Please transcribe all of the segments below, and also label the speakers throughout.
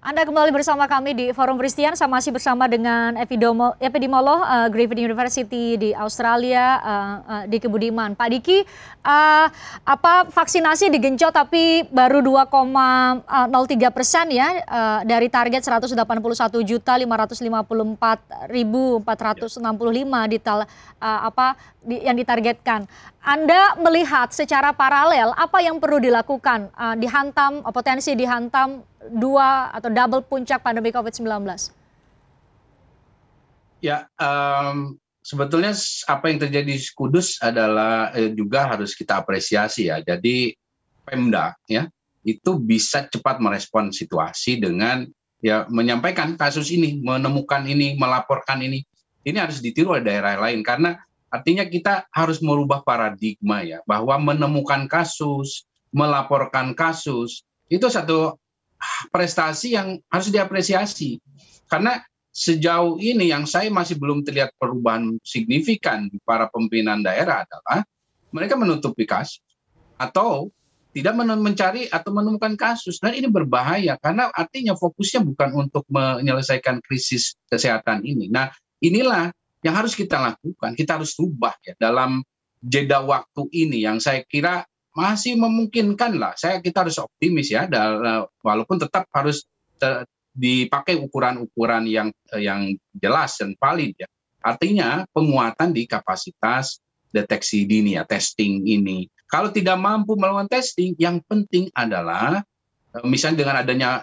Speaker 1: Anda kembali bersama kami di Forum Christian, saya masih bersama dengan epidemiolog Griffith University di Australia, Diki Budiman. Pak Diki, vaksinasi digenjot tapi baru 2,03% ya, dari target 181.554.465 yang ditargetkan. Anda melihat secara paralel apa yang perlu dilakukan, potensi dihantam dua atau double puncak pandemi COVID-19?
Speaker 2: Ya, sebetulnya apa yang terjadi di Kudus adalah juga harus kita apresiasi ya. Jadi Pemda ya itu bisa cepat merespon situasi dengan ya menyampaikan kasus ini, menemukan ini, melaporkan ini. Ini harus ditiru oleh daerah lain karena artinya kita harus merubah paradigma ya, bahwa menemukan kasus, melaporkan kasus itu satu prestasi yang harus diapresiasi. Karena sejauh ini yang saya masih belum terlihat perubahan signifikan di para pimpinan daerah adalah mereka menutupi kasus atau tidak mencari atau menemukan kasus. Dan ini berbahaya karena artinya fokusnya bukan untuk menyelesaikan krisis kesehatan ini. Nah, inilah yang harus kita lakukan. Kita harus rubah ya dalam jeda waktu ini yang saya kira masih memungkinkan lah. Kita harus optimis ya, walaupun tetap harus dipakai ukuran-ukuran yang jelas dan valid ya. Artinya penguatan di kapasitas deteksi dini ya, testing ini. Kalau tidak mampu melakukan testing, yang penting adalah misalnya dengan adanya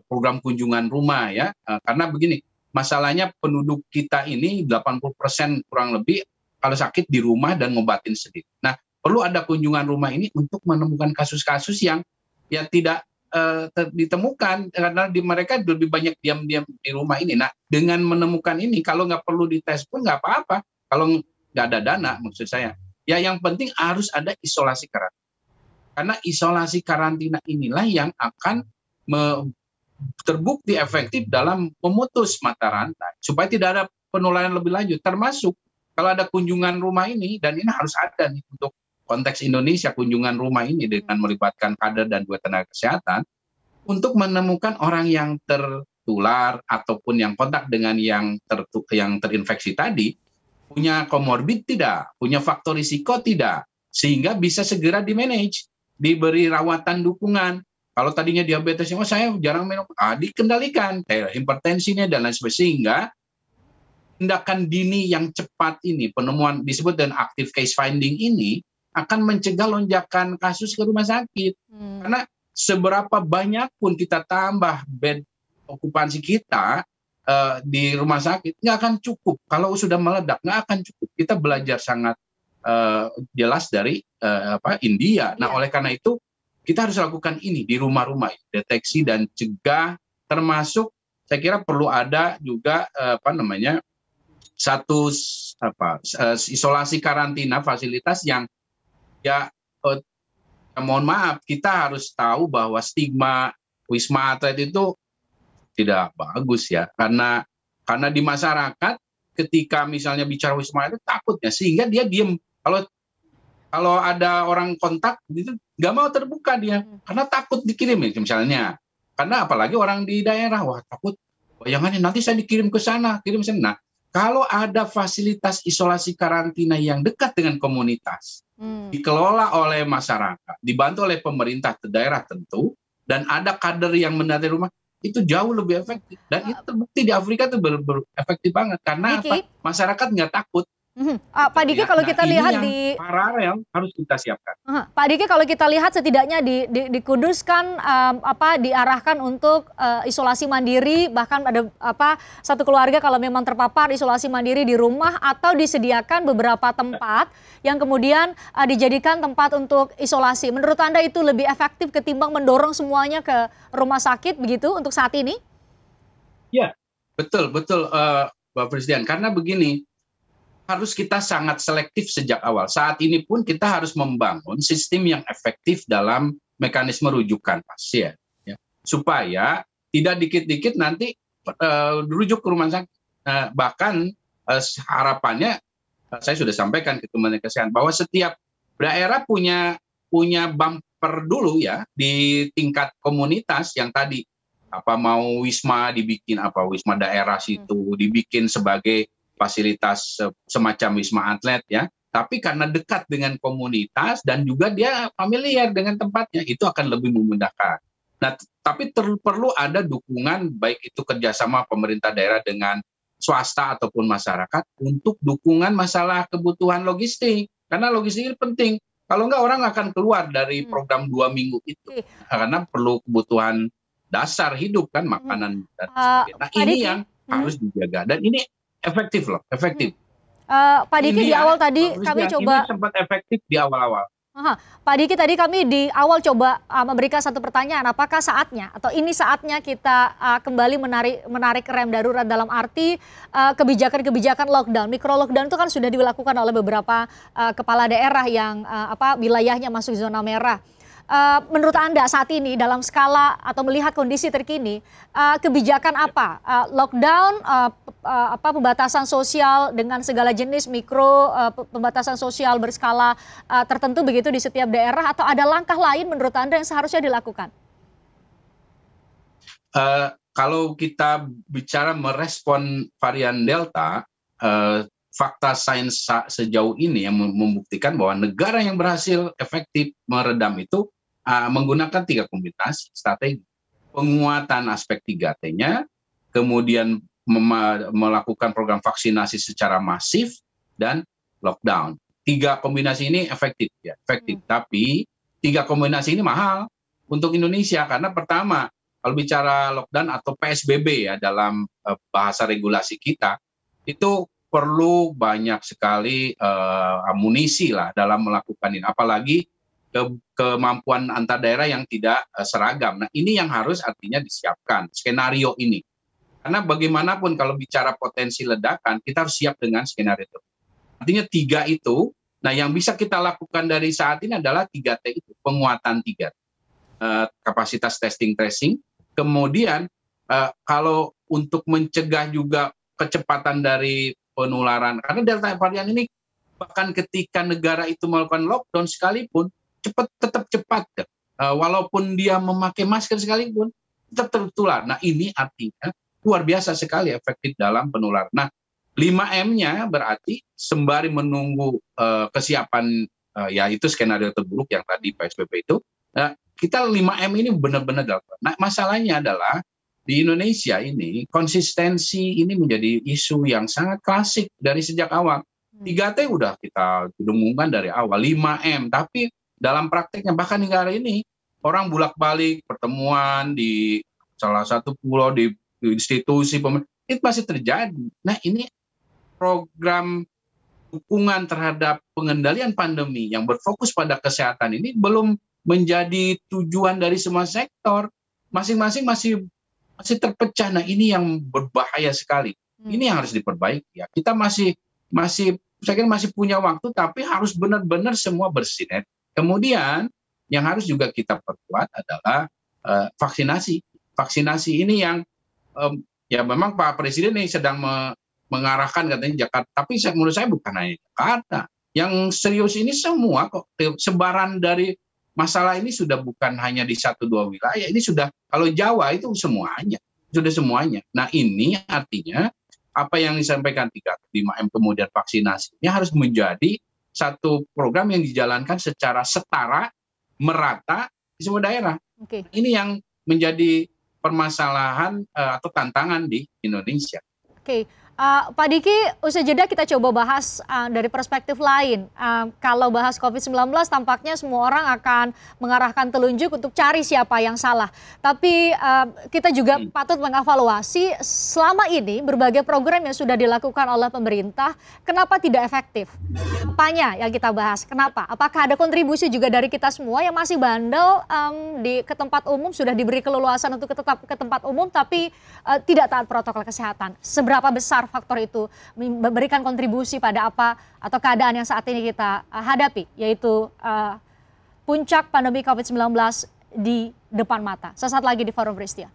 Speaker 2: program kunjungan rumah ya, karena begini, masalahnya penduduk kita ini 80% kurang lebih kalau sakit di rumah dan ngobatin sendiri. Nah, perlu ada kunjungan rumah ini untuk menemukan kasus-kasus yang ya tidak ditemukan karena mereka lebih banyak diam-diam di rumah ini. Nah, dengan menemukan ini kalau nggak perlu dites pun nggak apa-apa. Kalau nggak ada dana maksud saya. Ya yang penting harus ada isolasi karantina. Karena isolasi karantina inilah yang akan terbukti efektif dalam memutus mata rantai supaya tidak ada penularan lebih lanjut. Termasuk kalau ada kunjungan rumah ini, dan ini harus ada nih untuk konteks Indonesia, kunjungan rumah ini dengan melibatkan kader dan dua tenaga kesehatan untuk menemukan orang yang tertular ataupun yang kontak dengan yang terinfeksi tadi, punya komorbid tidak, punya faktor risiko tidak, sehingga bisa segera di-manage, diberi rawatan dukungan. Kalau tadinya diabetes, saya jarang minum, dikendalikan, hipertensinya dan lain sebagainya, sehingga tindakan dini yang cepat ini, penemuan disebut dengan active case finding ini, akan mencegah lonjakan kasus ke rumah sakit. Karena seberapa banyak pun kita tambah bed okupansi kita di rumah sakit, nggak akan cukup. Kalau sudah meledak, nggak akan cukup. Kita belajar sangat jelas dari India. Nah, oleh karena itu, kita harus lakukan ini di rumah-rumah, deteksi dan cegah, termasuk saya kira perlu ada juga satu isolasi karantina fasilitas yang ya mohon maaf, kita harus tahu bahwa stigma Wisma Atlet itu tidak bagus ya, karena di masyarakat ketika misalnya bicara Wisma Atlet takutnya, sehingga dia diem. Kalau ada orang kontak itu nggak mau terbuka dia karena takut dikirim misalnya, karena apalagi orang di daerah, wah takut bayangannya nanti saya dikirim ke sana, kirim sana. Nah, kalau ada fasilitas isolasi karantina yang dekat dengan komunitas, dikelola oleh masyarakat, dibantu oleh pemerintah daerah tentu, dan ada kader yang mendatangi rumah, itu jauh lebih efektif. Dan itu terbukti di Afrika itu efektif banget. Karena apa? Masyarakat nggak takut.
Speaker 1: Pak Diki, kalau kita lihat di
Speaker 2: paralel harus kita siapkan.
Speaker 1: Pak Diki, kalau kita lihat setidaknya di Kudus kan diarahkan untuk isolasi mandiri, bahkan ada satu keluarga kalau memang terpapar isolasi mandiri di rumah atau disediakan beberapa tempat yang kemudian dijadikan tempat untuk isolasi. Menurut Anda itu lebih efektif ketimbang mendorong semuanya ke rumah sakit begitu untuk saat ini?
Speaker 2: Ya, betul Pak Presiden. Karena begini, harus kita sangat selektif sejak awal. Saat ini pun kita harus membangun sistem yang efektif dalam mekanisme rujukan pasien, ya, supaya tidak dikit-dikit nanti dirujuk ke rumah sakit. Bahkan harapannya, saya sudah sampaikan ke Kementerian Kesehatan bahwa setiap daerah punya bumper dulu ya di tingkat komunitas yang tadi Apa mau wisma dibikin apa wisma daerah situ dibikin sebagai fasilitas semacam wisma atlet ya. Tapi karena dekat dengan komunitas dan juga dia familiar dengan tempatnya, itu akan lebih memudahkan. Nah, tapi perlu ada dukungan baik itu kerjasama pemerintah daerah dengan swasta ataupun masyarakat untuk dukungan masalah kebutuhan logistik. Karena logistik ini penting. Kalau enggak orang akan keluar dari program 2 minggu itu. Karena perlu kebutuhan dasar hidup kan, makanan dan sebagainya. Nah ini yang harus dijaga dan ini efektif loh, efektif.
Speaker 1: Pak Diki di awal tadi kami coba
Speaker 2: ini sempat efektif di awal-awal.
Speaker 1: Pak Diki tadi kami di awal coba memberikan satu pertanyaan, apakah saatnya atau ini saatnya kita kembali menarik rem darurat dalam arti kebijakan-kebijakan lockdown, mikro lockdown itu kan sudah dilakukan oleh beberapa kepala daerah yang wilayahnya masuk zona merah. Menurut Anda saat ini dalam skala atau melihat kondisi terkini, kebijakan apa? Lockdown, pembatasan sosial dengan segala jenis mikro, pembatasan sosial berskala tertentu begitu di setiap daerah, atau ada langkah lain menurut Anda yang seharusnya dilakukan?
Speaker 2: Kalau kita bicara merespon varian Delta, fakta sains sejauh ini yang membuktikan bahwa negara yang berhasil efektif meredam itu menggunakan 3 kombinasi strategi. Penguatan aspek 3T-nya, kemudian melakukan program vaksinasi secara masif, dan lockdown. 3 kombinasi ini efektif ya, efektif. Tapi 3 kombinasi ini mahal untuk Indonesia karena pertama, kalau bicara lockdown atau PSBB ya dalam bahasa regulasi kita, itu perlu banyak sekali amunisi lah dalam melakukan ini, apalagi kemampuan antar daerah yang tidak seragam. Nah ini yang harus artinya disiapkan skenario ini, karena bagaimanapun kalau bicara potensi ledakan kita harus siap dengan skenario itu. Artinya 3 itu, nah yang bisa kita lakukan dari saat ini adalah 3T itu, penguatan 3T, kapasitas testing tracing, kemudian kalau untuk mencegah juga kecepatan dari penularan, karena Delta varian ini bahkan ketika negara itu melakukan lockdown sekalipun tetap cepat, walaupun dia memakai masker sekalipun tetap tertular. Nah ini artinya luar biasa sekali efektif dalam penularan. Nah 5M-nya berarti sembari menunggu kesiapan, yaitu skenario terburuk yang tadi PSBB itu, kita 5M ini benar-benar dalam. Nah masalahnya adalah di Indonesia ini konsistensi ini menjadi isu yang sangat klasik dari sejak awal. 3T udah kita dengungkan dari awal, 5M, tapi dalam prakteknya bahkan hingga hari ini orang bolak-balik pertemuan di salah satu pulau di institusi pemerintah itu masih terjadi. Nah ini program dukungan terhadap pengendalian pandemi yang berfokus pada kesehatan ini belum menjadi tujuan dari semua sektor. Masing-masing masih terpecah. Nah ini yang berbahaya sekali. Ini yang harus diperbaiki ya. Kita masih saya kira masih punya waktu, tapi harus benar-benar semua bersinergi. Kemudian yang harus juga kita perkuat adalah vaksinasi. Vaksinasi ini yang ya memang Pak Presiden ini sedang mengarahkan katanya Jakarta, tapi menurut saya bukan hanya Jakarta. Yang serius ini semua kok, sebaran dari masalah ini sudah bukan hanya di 1-2 wilayah, ini sudah, kalau Jawa itu semuanya, sudah semuanya. Nah ini artinya apa yang disampaikan 3-5M kemudian vaksinasinya harus menjadi satu program yang dijalankan secara setara, merata di semua daerah. Ini yang menjadi permasalahan atau tantangan di Indonesia.
Speaker 1: Pak Diki, usai jeda kita coba bahas dari perspektif lain. Kalau bahas COVID-19 tampaknya semua orang akan mengarahkan telunjuk untuk cari siapa yang salah. Tapi kita juga patut mengevaluasi selama ini berbagai program yang sudah dilakukan oleh pemerintah, kenapa tidak efektif? Apanya yang kita bahas? Kenapa? Apakah ada kontribusi juga dari kita semua yang masih bandel ke tempat umum, sudah diberi keleluasan untuk tetap ke tempat umum tapi tidak taat protokol kesehatan? Seberapa besar faktor itu memberikan kontribusi pada apa atau keadaan yang saat ini kita hadapi, yaitu puncak pandemi COVID-19 di depan mata? Sesaat lagi di Forum Prestia.